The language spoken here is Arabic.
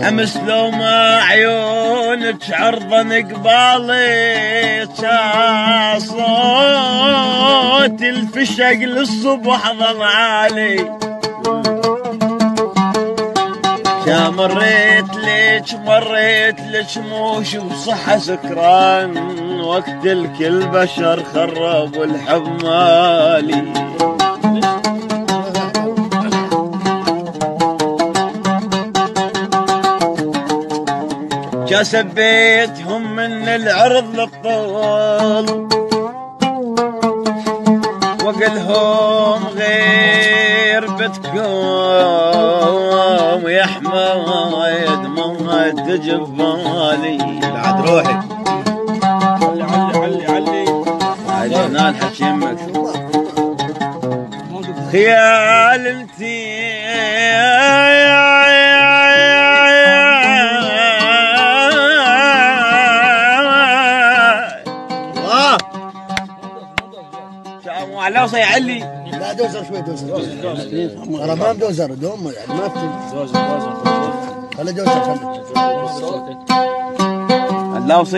امس لو ما عيونك عرضا قبالي صوت الفشق للصبح ظل عالي. يا مريت لك موش بصحة سكران، وقت الكل بشر خرب والحب مالي. جا سبيتهم من العرض للطول، وقلهم غير بتكم يا حمايد ما تجب بالي. بعد روحي علي نال حشيمك خيال انتي علوصة يا علي. لا دوزر شوي دوزر انا ما دوزر دوم يعني ما في دوزر خلي دوزر خلي علوصة